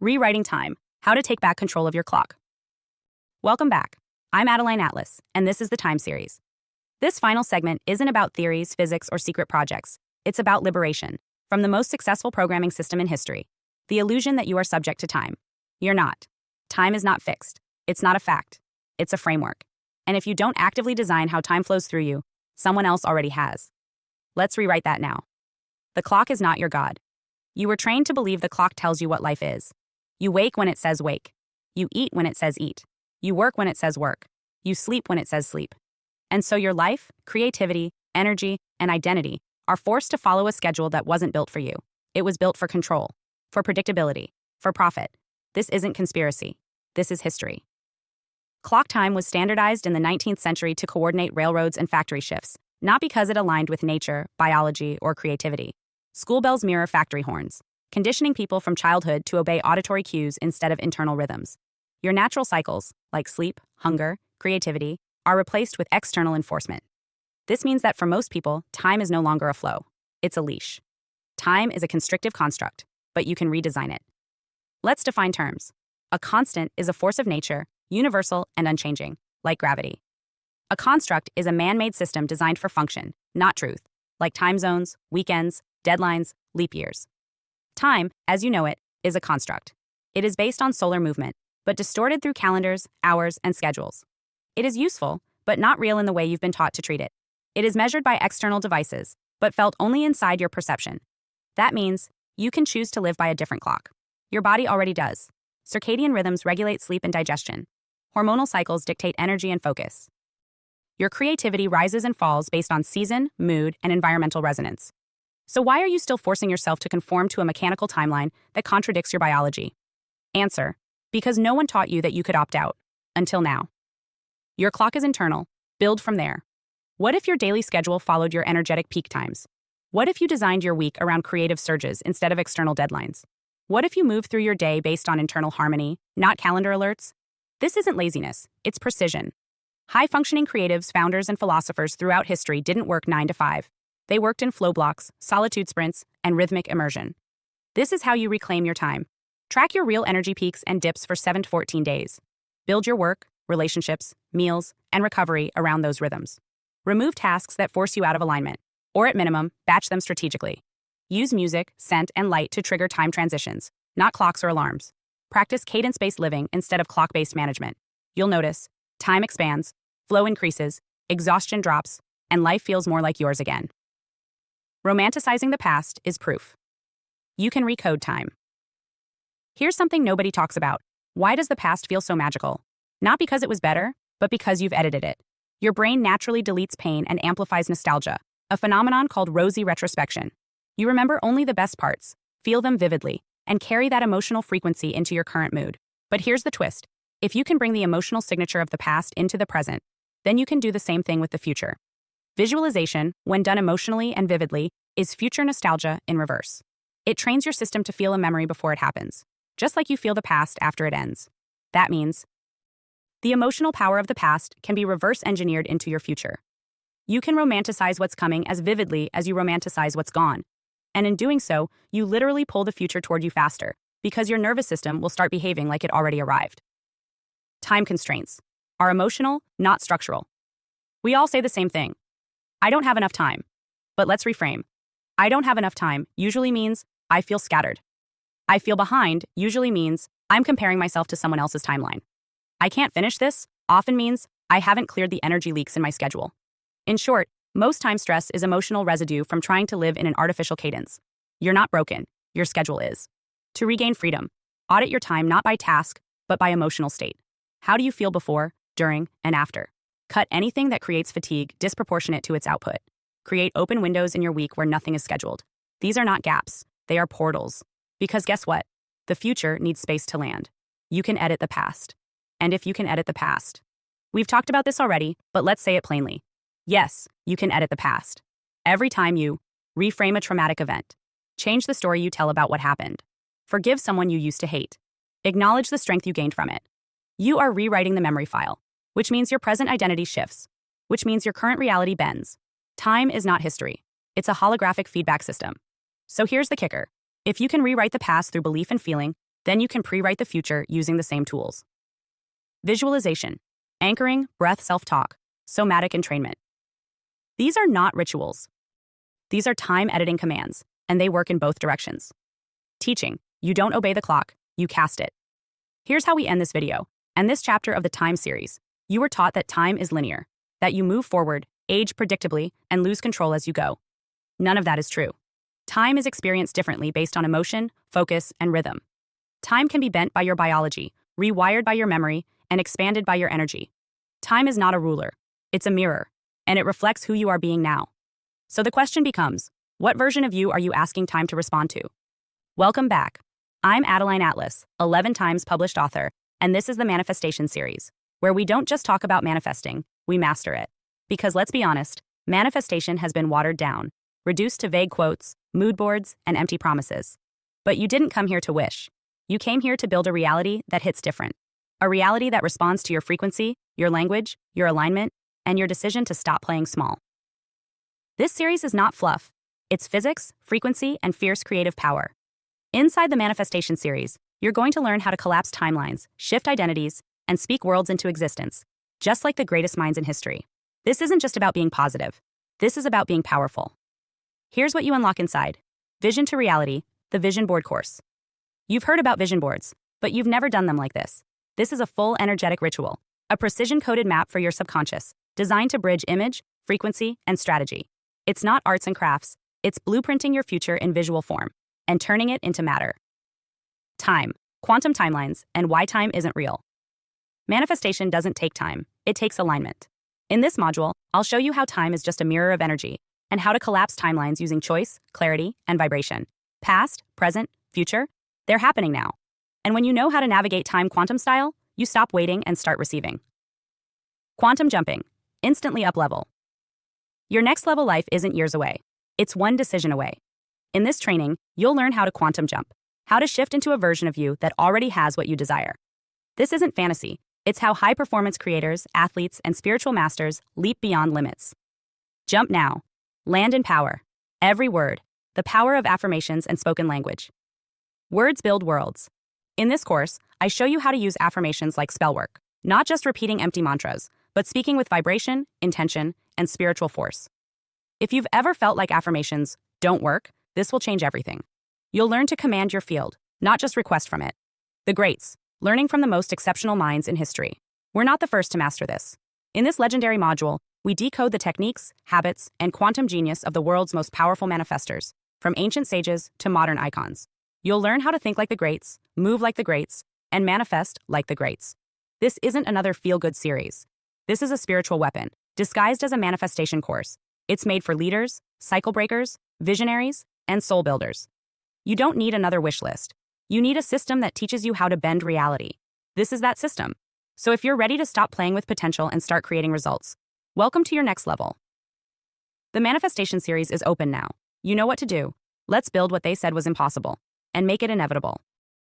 Rewriting Time, How to Take Back Control of Your Clock. Welcome back. I'm Adeline Atlas, and this is the Time series. This final segment isn't about theories, physics, or secret projects. It's about liberation from the most successful programming system in history, the illusion that you are subject to time. You're not. Time is not fixed. It's not a fact. It's a framework. And if you don't actively design how time flows through you, someone else already has. Let's rewrite that now. The clock is not your God. You were trained to believe the clock tells you what life is. You wake when it says wake. You eat when it says eat. You work when it says work. You sleep when it says sleep. And so your life, creativity, energy, and identity are forced to follow a schedule that wasn't built for you. It was built for control, for predictability, for profit. This isn't conspiracy. This is history. Clock time was standardized in the 19th century to coordinate railroads and factory shifts, not because it aligned with nature, biology, or creativity. School bells mirror factory horns, conditioning people from childhood to obey auditory cues instead of internal rhythms. Your natural cycles, like sleep, hunger, creativity, are replaced with external enforcement. This means that for most people, time is no longer a flow. It's a leash. Time is a constrictive construct, but you can redesign it. Let's define terms. A constant is a force of nature, universal and unchanging, like gravity. A construct is a man-made system designed for function, not truth, like time zones, weekends, deadlines, leap years. Time, as you know it, is a construct. It is based on solar movement, but distorted through calendars, hours, and schedules. It is useful, but not real in the way you've been taught to treat it. It is measured by external devices, but felt only inside your perception. That means you can choose to live by a different clock. Your body already does. Circadian rhythms regulate sleep and digestion. Hormonal cycles dictate energy and focus. Your creativity rises and falls based on season, mood, and environmental resonance. So why are you still forcing yourself to conform to a mechanical timeline that contradicts your biology? Answer: because no one taught you that you could opt out. Until now. Your clock is internal. Build from there. What if your daily schedule followed your energetic peak times? What if you designed your week around creative surges instead of external deadlines? What if you moved through your day based on internal harmony, not calendar alerts? This isn't laziness, it's precision. High-functioning creatives, founders, and philosophers throughout history didn't work 9 to 5. They worked in flow blocks, solitude sprints, and rhythmic immersion. This is how you reclaim your time. Track your real energy peaks and dips for 7 to 14 days. Build your work, relationships, meals, and recovery around those rhythms. Remove tasks that force you out of alignment, or at minimum, batch them strategically. Use music, scent, and light to trigger time transitions, not clocks or alarms. Practice cadence-based living instead of clock-based management. You'll notice time expands, flow increases, exhaustion drops, and life feels more like yours again. Romanticizing the past is proof. You can recode time. Here's something nobody talks about. Why does the past feel so magical? Not because it was better, but because you've edited it. Your brain naturally deletes pain and amplifies nostalgia, a phenomenon called rosy retrospection. You remember only the best parts, feel them vividly, and carry that emotional frequency into your current mood. But here's the twist. If you can bring the emotional signature of the past into the present, then you can do the same thing with the future. Visualization, when done emotionally and vividly, is future nostalgia in reverse. It trains your system to feel a memory before it happens, just like you feel the past after it ends. That means the emotional power of the past can be reverse engineered into your future. You can romanticize what's coming as vividly as you romanticize what's gone. And in doing so, you literally pull the future toward you faster, because your nervous system will start behaving like it already arrived. Time constraints are emotional, not structural. We all say the same thing. I don't have enough time. But let's reframe. I don't have enough time usually means I feel scattered. I feel behind usually means I'm comparing myself to someone else's timeline. I can't finish this often means I haven't cleared the energy leaks in my schedule. In short, most time stress is emotional residue from trying to live in an artificial cadence. You're not broken, your schedule is. To regain freedom, audit your time not by task, but by emotional state. How do you feel before, during, and after? Cut anything that creates fatigue disproportionate to its output. Create open windows in your week where nothing is scheduled. These are not gaps, they are portals. Because guess what? The future needs space to land. You can edit the past. And if you can edit the past. We've talked about this already, but let's say it plainly. Yes, you can edit the past. Every time you reframe a traumatic event, change the story you tell about what happened, forgive someone you used to hate, acknowledge the strength you gained from it. You are rewriting the memory file, which means your present identity shifts, which means your current reality bends. Time is not history. It's a holographic feedback system. So here's the kicker. If you can rewrite the past through belief and feeling, Then you can pre-write the future using the same tools. Visualization, anchoring, breath, self-talk, somatic entrainment. These are not rituals. These are time editing commands, and they work in both directions. Teaching, you don't obey the clock, you cast it. Here's how we end this video and this chapter of the Time series. You were taught that time is linear, that you move forward, age predictably, and lose control as you go. None of that is true. Time is experienced differently based on emotion, focus, and rhythm. Time can be bent by your biology, rewired by your memory, and expanded by your energy. Time is not a ruler. It's a mirror, and it reflects who you are being now. So the question becomes, what version of you are you asking time to respond to? Welcome back. I'm Adeline Atlas, 11 times published author, and this is the Manifestation series, where we don't just talk about manifesting, we master it. Because let's be honest, manifestation has been watered down, reduced to vague quotes, mood boards, and empty promises. But you didn't come here to wish. You came here to build a reality that hits different. A reality that responds to your frequency, your language, your alignment, and your decision to stop playing small. This series is not fluff. It's physics, frequency, and fierce creative power. Inside the Manifestation series, you're going to learn how to collapse timelines, shift identities, and speak worlds into existence, just like the greatest minds in history. This isn't just about being positive. This is about being powerful. Here's what you unlock inside. Vision to Reality, the Vision Board course. You've heard about vision boards, but you've never done them like this. This is a full energetic ritual, a precision-coded map for your subconscious, designed to bridge image, frequency, and strategy. It's not arts and crafts, it's blueprinting your future in visual form and turning it into matter. Time, quantum timelines, and why time isn't real. Manifestation doesn't take time, it takes alignment. In this module, I'll show you how time is just a mirror of energy and how to collapse timelines using choice, clarity, and vibration. Past, present, future, they're happening now. And when you know how to navigate time quantum style, you stop waiting and start receiving. Quantum jumping, instantly up level. Your next level life isn't years away. It's one decision away. In this training, you'll learn how to quantum jump, how to shift into a version of you that already has what you desire. This isn't fantasy. It's how high-performance creators, athletes, and spiritual masters leap beyond limits. Jump now. Land in power. Every word. The power of affirmations and spoken language. Words build worlds. In this course, I show you how to use affirmations like spell work, not just repeating empty mantras, but speaking with vibration, intention, and spiritual force. If you've ever felt like affirmations don't work, this will change everything. You'll learn to command your field, not just request from it. The greats, learning from the most exceptional minds in history. We're not the first to master this. In this legendary module, we decode the techniques, habits, and quantum genius of the world's most powerful manifestors, from ancient sages to modern icons. You'll learn how to think like the greats, move like the greats, and manifest like the greats. This isn't another feel-good series. This is a spiritual weapon, disguised as a manifestation course. It's made for leaders, cycle breakers, visionaries, and soul builders. You don't need another wish list. You need a system that teaches you how to bend reality. This is that system. So if you're ready to stop playing with potential and start creating results, welcome to your next level. The Manifestation series is open now. You know what to do. Let's build what they said was impossible and make it inevitable.